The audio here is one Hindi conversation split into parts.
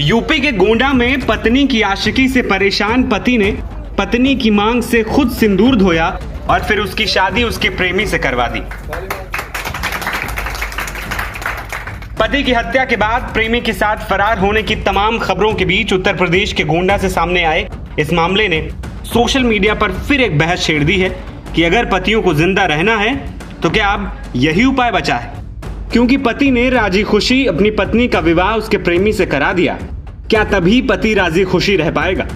यूपी के गोंडा में पत्नी की आशिकी से परेशान पति ने पत्नी की मांग से खुद सिंदूर धोया और फिर उसकी शादी उसके प्रेमी से करवा दी। पति की हत्या के बाद प्रेमी के साथ फरार होने की तमाम खबरों के बीच उत्तर प्रदेश के गोंडा से सामने आए इस मामले ने सोशल मीडिया पर फिर एक बहस छेड़ दी है कि अगर पतियों को जिंदा रहना है तो क्या अब यही उपाय बचा है, क्योंकि पति ने राजी खुशी अपनी पत्नी का विवाह उसके प्रेमी से करा दिया, क्या तभी पति राजी खुशी रह पाएगा।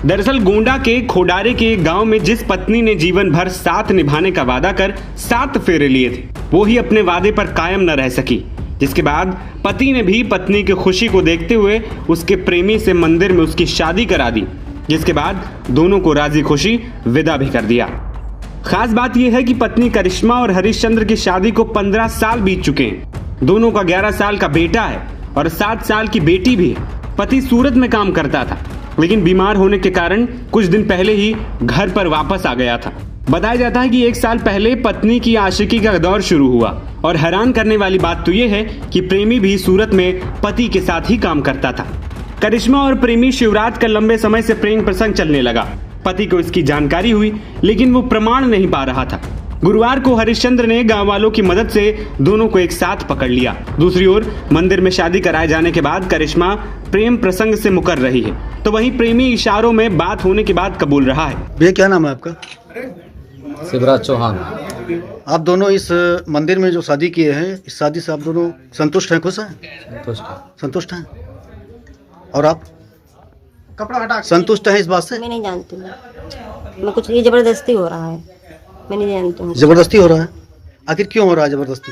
दरअसल गोंडा के खोडारे के एक गांव में जिस पत्नी ने जीवन भर साथ निभाने का वादा कर 7 फेरे लिए थे, वो ही अपने वादे पर कायम न रह सकी, जिसके बाद पति ने भी पत्नी की खुशी को देखते हुए उसके प्रेमी से मंदिर में उसकी शादी करा दी, जिसके बाद दोनों को राजी खुशी विदा भी कर दिया। खास बात यह है कि पत्नी करिश्मा और हरिश्चंद्र की शादी को 15 साल बीत चुके हैं। दोनों का 11 साल का बेटा है और 7 साल की बेटी भी है। पति सूरत में काम करता था, लेकिन बीमार होने के कारण कुछ दिन पहले ही घर पर वापस आ गया था। बताया जाता है कि 1 साल पहले पत्नी की आशिकी का दौर शुरू हुआ और हैरान करने वाली बात तो ये है कि प्रेमी भी सूरत में पति के साथ ही काम करता था। करिश्मा और प्रेमी शिवराज का लंबे समय से प्रेम प्रसंग चलने लगा। पति को इसकी जानकारी हुई, लेकिन वो प्रमाण नहीं पा रहा था। गुरुवार को हरिश्चंद्र ने गांव वालों की मदद से दोनों को एक साथ पकड़ लिया। दूसरी ओर मंदिर में शादी कराए जाने के बाद करिश्मा प्रेम प्रसंग से मुकर रही है, तो वहीं प्रेमी इशारों में बात होने के बाद कबूल रहा है। भैया क्या नाम है आपका? शिवराज चौहान। आप दोनों इस मंदिर में जो शादी किए हैं, इस शादी से आप दोनों संतुष्ट हैं, खुश हैं? संतुष्ट हैं। और आप कपड़ा हटा संतुष्ट हैं इस बात से? मैं नहीं जानती हूँ, मैं कुछ ये जबरदस्ती हो रहा है, मैं नहीं जानती हूँ। जबरदस्ती हो रहा है? आखिर क्यों हो रहा है जबरदस्ती?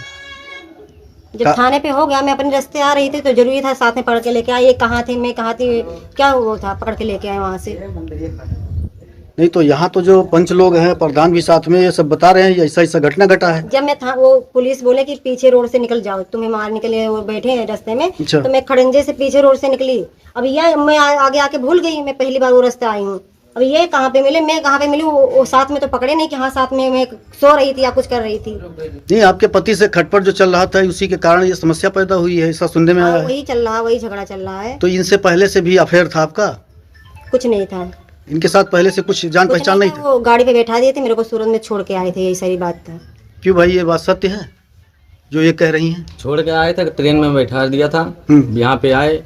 जब थाने पे हो गया, मैं अपने रास्ते आ रही थी तो जरूरी था साथ में पकड़ के लेके आए। ये कहाँ थे, मैं कहाँ थी, क्या वो था, पकड़ के लेके आए वहाँ से। नहीं तो यहाँ तो जो पंच लोग हैं, प्रधान भी साथ में, ये सब बता रहे हैं ऐसा ऐसा घटना घटा है। जब मैं था, वो पुलिस बोले कि पीछे रोड से निकल जाओ, तुम्हें मार निकले, वो बैठे हैं रास्ते में। अच्छा। तो मैं खड़ंजे से पीछे रोड से निकली। अब ये मैं आगे आके भूल गई, मैं पहली बार वो रास्ते आई हूँ। अब ये कहाँ पे मिले, मैं कहाँ पे मिली, वो साथ में तो पकड़े नहीं कि हाँ साथ में मैं सो रही थी या कुछ कर रही थी। नहीं, आपके पति से खटपट जो चल रहा था उसी के कारण ये समस्या पैदा हुई है, ऐसा सुनने में आया है। वही चल रहा, वही झगड़ा चल रहा है। तो इनसे पहले से भी अफेयर था आपका? कुछ नहीं था इनके साथ पहले से कुछ जान पहचान नहीं था? वो गाड़ी पे बैठा दिए थे, मेरे को सूरत में छोड़ के आए थे, यही सारी बात था। क्यों भाई, ये बात सत्य है जो ये कह रही हैं? छोड़ के आए थे, ट्रेन में बैठा दिया था, यहाँ पे आए,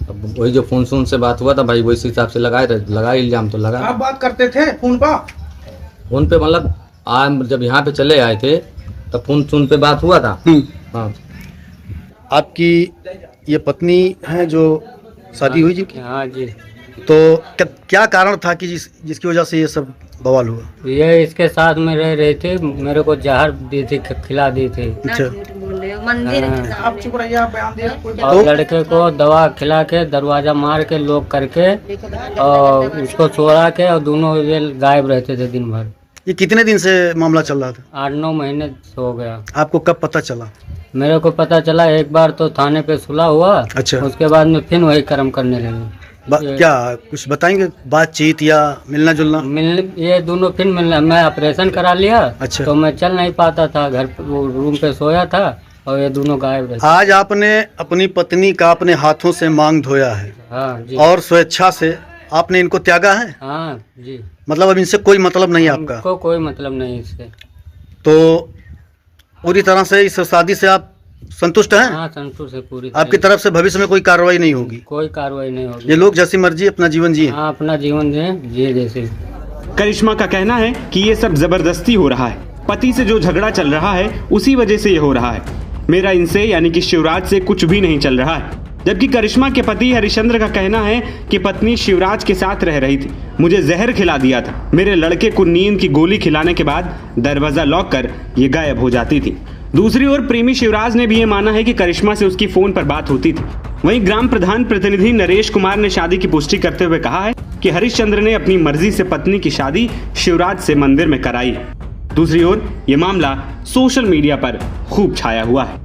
अब वही जो फोन से बात हुआ था भाई, वही हिसाब से लगा इल्जाम तो लगा। आप बात करते थे फोन पे मतलब आज जब यहाँ पे चले आए थे तब फोन पे बात हुआ था। हाँ। आपकी ये पत्नी है जो शादी हुई जी? हाँ जी। तो क्या कारण था कि जिसकी वजह से ये सब बवाल हुआ? ये इसके साथ में रह रहे थे, मेरे को जहर दी थी, खिला दी थी। अच्छा। आप चुप रहिए, आप बयान दे। और लड़के को दवा खिला के दरवाजा मार के लॉक करके और उसको छोड़ा के, और दोनों ये गायब रहते थे दिन भर। ये कितने दिन से मामला चल रहा था? 8-9 महीने हो गया। आपको कब पता चला? मेरे को पता चला एक बार तो थाने पे सुलह हुआ। अच्छा। उसके बाद में फिर वही कर्म करने लगे। क्या कुछ बताएंगे, बातचीत या मिलना जुलना? ये दोनों फिर मिलना, मैं ऑपरेशन करा लिया। अच्छा। तो मैं चल नहीं पाता था, घर पे वो रूम पे सोया था और ये दोनों गायब रहते। आज आपने अपनी पत्नी का अपने हाथों से मांग धोया है। हाँ जी। और स्वेच्छा से आपने इनको त्यागा है? हाँ जी। मतलब अब इनसे कोई मतलब नहीं आपका? कोई मतलब नहीं इससे। तो पूरी तरह से इस शादी से आप संतुष्ट हैं? हाँ, संतुष्ट है पूरी। आपकी तरफ से भविष्य में कोई कार्रवाई नहीं होगी? कोई कार्रवाई नहीं होगी। ये लोग जैसी मर्जी अपना जीवन जिए। हाँ, अपना जीवन जिए जैसे। करिश्मा का कहना है कि ये सब जबरदस्ती हो रहा है, पति से जो झगड़ा चल रहा है उसी वजह से ये हो रहा है। मेरा इनसे यानी कि शिवराज से कुछ भी नहीं चल रहा है। जबकि करिश्मा के पति हरिश्चंद्र का कहना है कि पत्नी शिवराज के साथ रह रही थी, मुझे जहर खिला दिया था, मेरे लड़के को नींद की गोली खिलाने के बाद दरवाजा लॉक कर ये गायब हो जाती थी। दूसरी ओर प्रेमी शिवराज ने भी ये माना है कि करिश्मा से उसकी फोन पर बात होती थी। वहीं ग्राम प्रधान प्रतिनिधि नरेश कुमार ने शादी की पुष्टि करते हुए कहा है कि हरिश्चंद्र ने अपनी मर्जी से पत्नी की शादी शिवराज से मंदिर में कराई है। दूसरी ओर ये मामला सोशल मीडिया पर खूब छाया हुआ है।